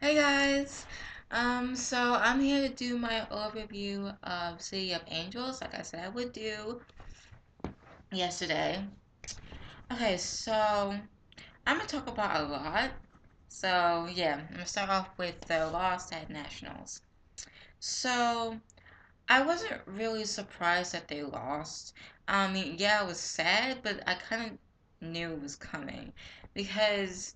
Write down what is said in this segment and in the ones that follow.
Hey guys, so I'm here to do my overview of City of Angels, like I said I would do yesterday. Okay, so I'm gonna talk about a lot. So yeah, I'm gonna start off with the loss at Nationals. So I wasn't really surprised that they lost. I mean, yeah, I was sad, but I kind of knew it was coming because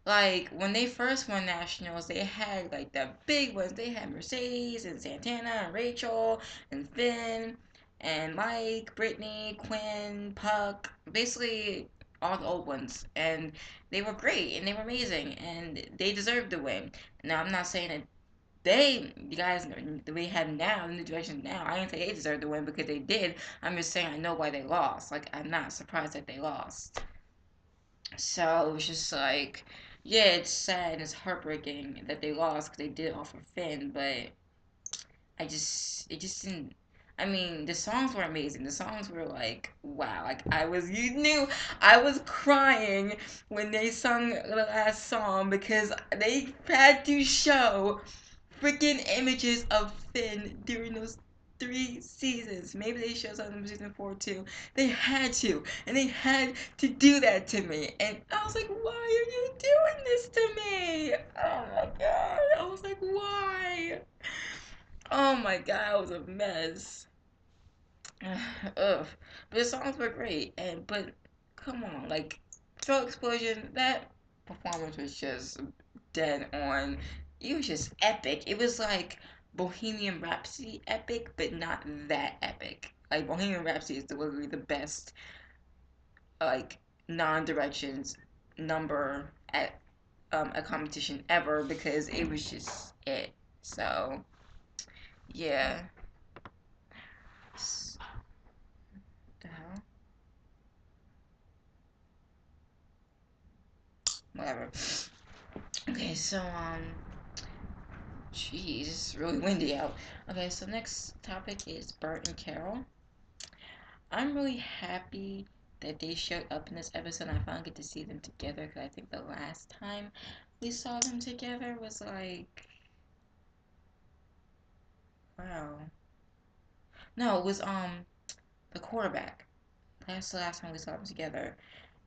like when they first won nationals, they had like the big ones. They had Mercedes and Santana and Rachel and Finn and Mike, Brittany, Quinn, Puck, basically all the old ones. And they were great and they were amazing and they deserved to win. Now I'm not saying that the guys that we have now in the direction now, I didn't say they deserved to win because they did. I'm just saying I know why they lost. Like I'm not surprised that they lost. So it was just like, yeah, it's sad and it's heartbreaking that they lost because they did offer Finn, but it just didn't. I mean, the songs were amazing. The songs were like, wow. Like you knew, I was crying when they sung the last song because they had to show freaking images of Finn during those 3 seasons. Maybe they showed some in season 4 too. They had to, and they had to do that to me. And I was like, why are you doing this to me? Oh my god. I was like, why? Oh my god, it was a mess. Ugh. But the songs were great, and but come on, like Throat Explosion, that performance was just dead on. It was just epic. It was like Bohemian Rhapsody epic, but not that epic. Like Bohemian Rhapsody is literally the best like non-directions number at a competition ever because it was just it. So yeah. The hell? Whatever. Okay, so jeez, it's really windy out. Okay, so next topic is Bert and Carol. I'm really happy that they showed up in this episode. And I finally get to see them together because I think the last time we saw them together was like, wow, no, it was the quarterback. That's the last time we saw them together,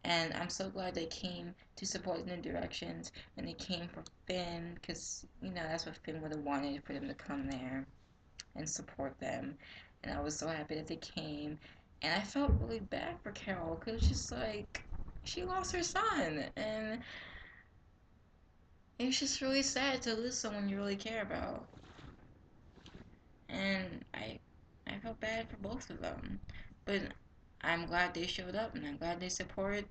and I'm so glad they came to support New Directions and they came for Finn because you know that's what Finn would have wanted for them to come there and support them. And I was so happy that they came. And I felt really bad for Carol because it's just like she lost her son. And it's just really sad to lose someone you really care about. And I felt bad for both of them. But I'm glad they showed up and I'm glad they supported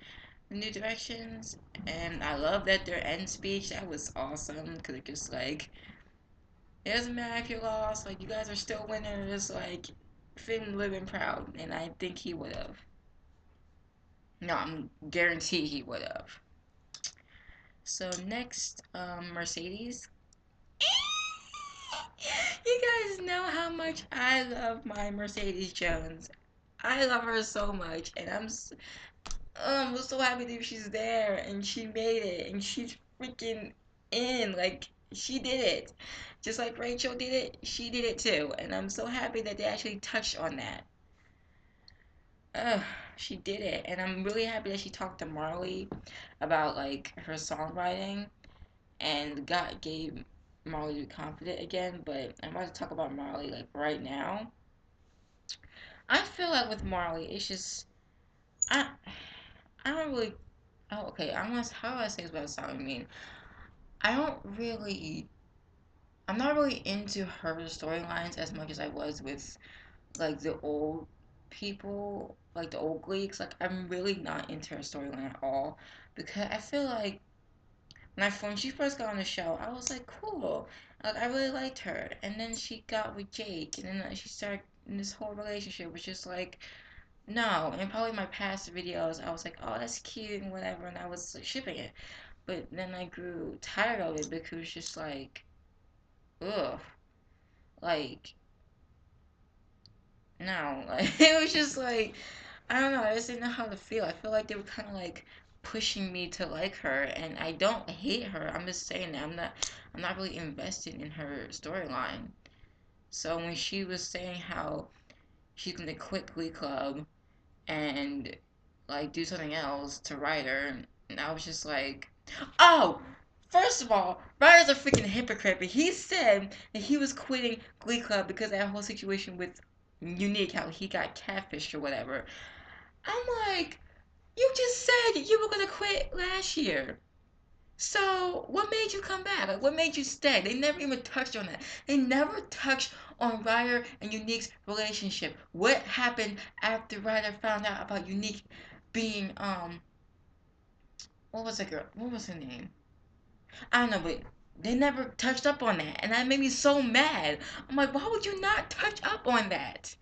the New Directions. And I love that their end speech, that was awesome because it just like it doesn't matter if you lost, like you guys are still winners, like Finn living proud, and I think he would have. No, I'm guaranteed he would have. So next, Mercedes. You guys know how much I love my Mercedes Jones. I love her so much, and I'm so happy that she's there and she made it and she's freaking in. Like she did it, just like Rachel did it. She did it too, and I'm so happy that they actually touched on that. Ugh, she did it, and I'm really happy that she talked to Marley about like her songwriting, and God gave Marley to be confident again. But I'm about to talk about Marley like right now. I feel like with Marley, it's just I I don't really. Oh, okay. I want how do I say this without sounding mean? I don't really. I'm not really into her storylines as much as I was with like the old people, like the old Gleeks. Like I'm really not into her storyline at all because I feel like when she first got on the show, I was like, cool. Like I really liked her, and then she got with Jake, and then she started in this whole relationship, which is like no. And probably my past videos, I was like, oh, that's cute and whatever, and I was like, shipping it. But then I grew tired of it because it's just like, ugh, like no, like it was just like I don't know. I just didn't know how to feel. I feel like they were kind of like pushing me to like her, and I don't hate her. I'm just saying that I'm not really invested in her storyline. So when she was saying how she's gonna quit Glee Club and like do something else to Ryder, and I was just like, oh, first of all, Ryder's a freaking hypocrite. But he said that he was quitting Glee Club because of that whole situation with Unique, how he got catfished or whatever. I'm like, you just said you were gonna quit last year. So, what made you come back? Like, what made you stay? They never even touched on that. They never touched on Ryder and Unique's relationship. What happened after Ryder found out about Unique being, what was the girl? What was her name? I don't know, but they never touched up on that. And that made me so mad. I'm like, why would you not touch up on that?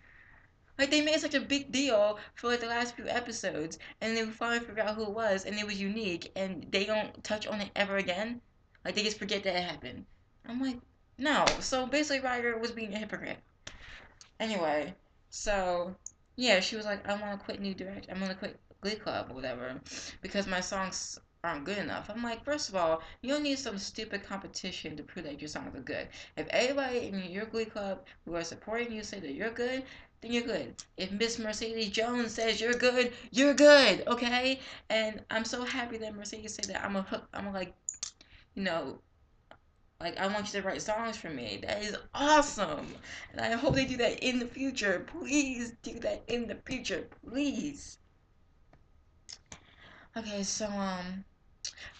Like they made such a big deal for like the last few episodes, and then we finally figured out who it was, and it was Unique, and they don't touch on it ever again. Like they just forget that it happened. I'm like, no. So basically, Ryder was being a hypocrite. Anyway, so yeah, she was like, I want to quit New Direct. I'm gonna quit Glee Club or whatever because my songs aren't good enough. I'm like, first of all, you don't need some stupid competition to prove that your songs are good. If everybody in your Glee Club who are supporting you say that you're good, then you're good. If Miss Mercedes Jones says you're good, you're good, okay? And I'm so happy that Mercedes said that I'm a hook. I'm a, like, you know, like, I want you to write songs for me. That is awesome. And I hope they do that in the future. Please do that in the future. Please. Okay, so,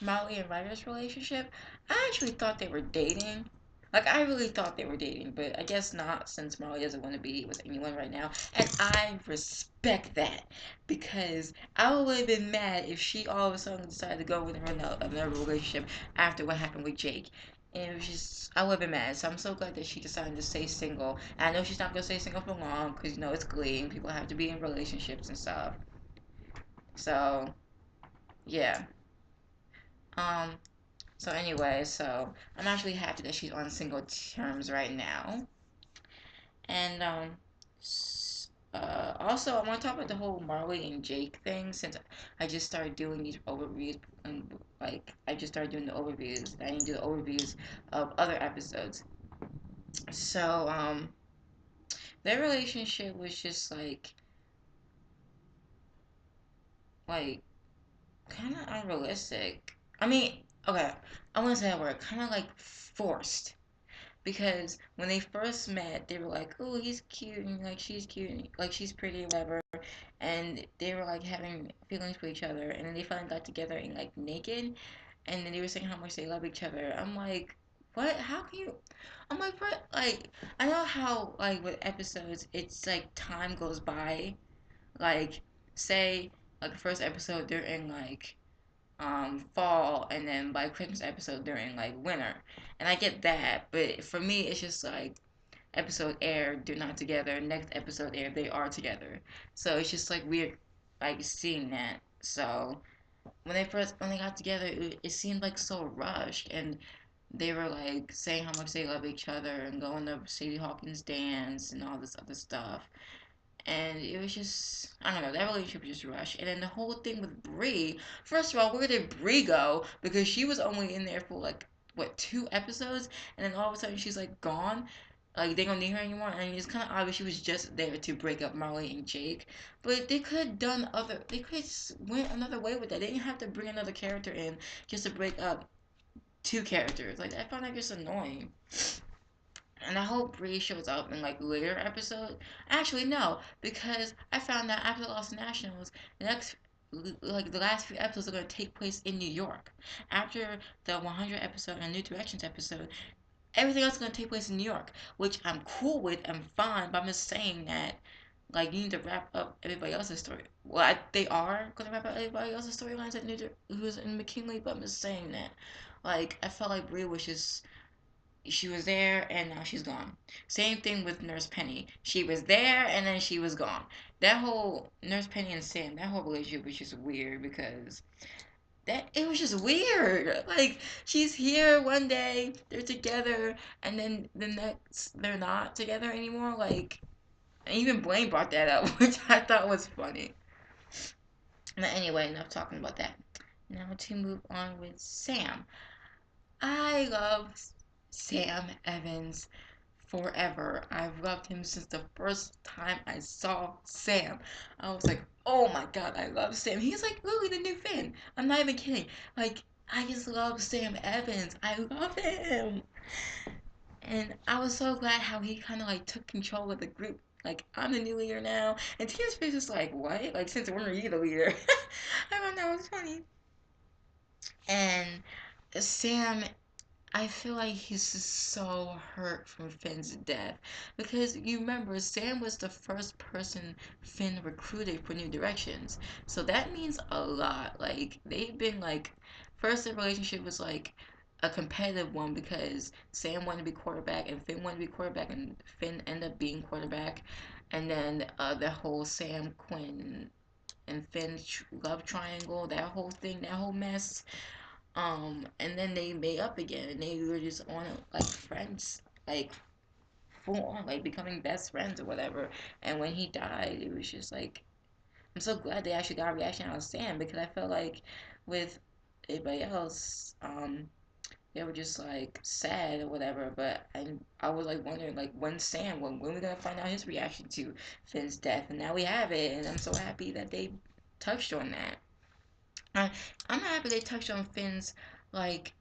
Molly and Ryder's relationship, I actually thought they were dating. Like, I really thought they were dating, but I guess not since Molly doesn't want to be with anyone right now. And I respect that because I would have been mad if she all of a sudden decided to go with another relationship after what happened with Jake. And it was just, I would have been mad. So I'm so glad that she decided to stay single. And I know she's not going to stay single for long because, you know, it's Glee and people have to be in relationships and stuff. So, yeah. Um, So anyway, so I'm actually happy that she's on single terms right now. And also I want to talk about the whole Marley and Jake thing since I just started doing these overviews and like I just started doing the overviews. I need to do the overviews of other episodes. So their relationship was just like kind of unrealistic. I mean, okay, I want to say that word, kind of like forced. Because when they first met, they were like, "Oh, he's cute," and like she's cute, and like she's pretty, whatever. And they were like having feelings for each other, and then they finally got together and like naked, and then they were saying how much they love each other. I'm like, what? How can you? I'm like, what? Like, I know how like with episodes, it's like time goes by. Like, say like the first episode, they're in like fall, and then by Christmas episode during like winter, and I get that, but for me it's just like episode aired they're not together, next episode aired they are together, so it's just like weird like seeing that. So when they got together, it seemed like so rushed, and they were like saying how much they love each other and going to Sadie Hawkins dance and all this other stuff, and it was just I don't know, that relationship was just rushed. And then the whole thing with Brie, first of all, where did Brie go? Because she was only in there for like what 2 episodes, and then all of a sudden she's like gone. Like they don't need her anymore, and it's kind of obvious she was just there to break up Marley and Jake. But they could have done other. They could have went another way with that. They didn't have to bring another character in just to break up 2 characters. Like I found that just annoying. And I hope Bree shows up in like later episode. Actually, no, because I found out after the Lost Nationals, the next like the last few episodes are going to take place in New York. After the 100 episode and New Directions episode, everything else is going to take place in New York, which I'm cool with and fine. But I'm just saying that like you need to wrap up everybody else's story. Well, they are going to wrap up everybody else's storylines at who's in McKinley, but I'm just saying that. Like I felt like Brie was just she was there and now she's gone. Same thing with Nurse Penny. She was there and then she was gone. That whole Nurse Penny and Sam, that whole relationship was just weird because that it was just weird. Like she's here one day, they're together, and then the next they're not together anymore. Like and even Blaine brought that up, which I thought was funny. But anyway, enough talking about that. Now to move on with Sam. I love Sam Evans forever. I've loved him since the first time I saw Sam. I was like, oh my god, I love Sam. He's like literally the new Finn. I'm not even kidding. Like, I just love Sam Evans. I love him. And I was so glad how he kind of like took control of the group. Like, I'm the new leader now. And Tina's face is like, what? Like, since when are you the leader? I thought that was funny. And Sam, I feel like he's just so hurt from Finn's death because you remember Sam was the first person Finn recruited for New Directions, so that means a lot. Like they've been like, first the relationship was like a competitive one because Sam wanted to be quarterback and Finn wanted to be quarterback and Finn ended up being quarterback, and then the whole Sam Quinn and Finn love triangle, that whole thing, that whole mess. And then they made up again, and they were just on like friends, like full on, like becoming best friends or whatever. And when he died, it was just like I'm so glad they actually got a reaction out of Sam because I felt like with everybody else, they were just like sad or whatever. But I was like wondering like when Sam, when we gonna find out his reaction to Finn's death, and now we have it, and I'm so happy that they touched on that. I, I'm happy they touched on Finn's like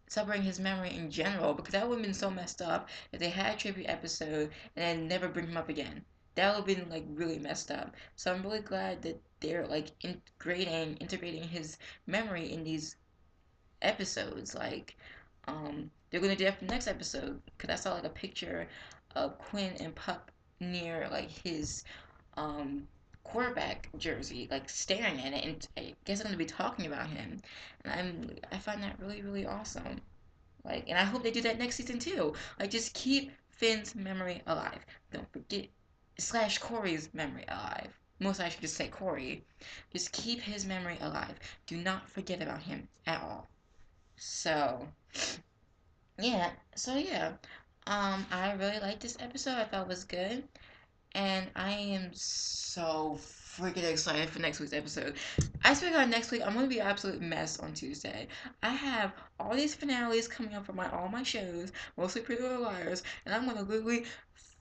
celebrating his memory in general because that would have been so messed up if they had a tribute episode and then never bring him up again. That would have been like really messed up. So I'm really glad that they're like integrating his memory in these episodes. Like, they're gonna do that for the next episode because I saw like a picture of Quinn and Pup near like his um quarterback jersey, like staring at it, and I guess I'm gonna be talking about him, and I find that really really awesome. Like, and I hope they do that next season too. Like, just keep Finn's memory alive. Don't forget slash Corey's memory alive. Most I should just say Corey. Just keep his memory alive. Do not forget about him at all. So yeah, yeah. I really liked this episode. I thought it was good. And I am so freaking excited for next week's episode. I swear to God, next week I'm gonna be an absolute mess on Tuesday. I have all these finales coming up for all my shows, mostly Pretty Little Liars, and I'm gonna literally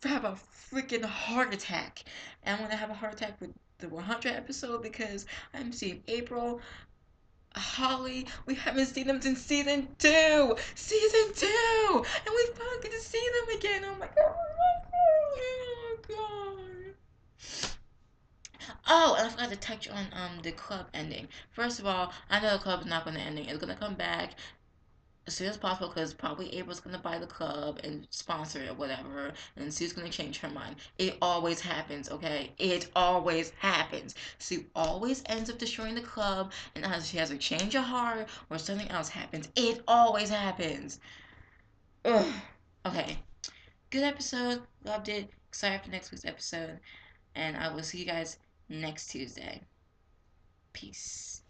have a freaking heart attack. And I'm gonna have a heart attack with the 100 episode because I'm seeing April, Holly. We haven't seen them since season two, and we finally get to see them again. Oh my God! Oh my God! Oh, and I forgot to touch on the club ending. First of all, I know the club is not going to end. It's going to come back as soon as possible because probably April's going to buy the club and sponsor it or whatever, and Sue's going to change her mind. It always happens, okay? It always happens. Sue always ends up destroying the club, and either she has a change of heart or something else happens. It always happens. Ugh. Okay. Good episode. Loved it. Excited for next week's episode. And I will see you guys next Tuesday. Peace.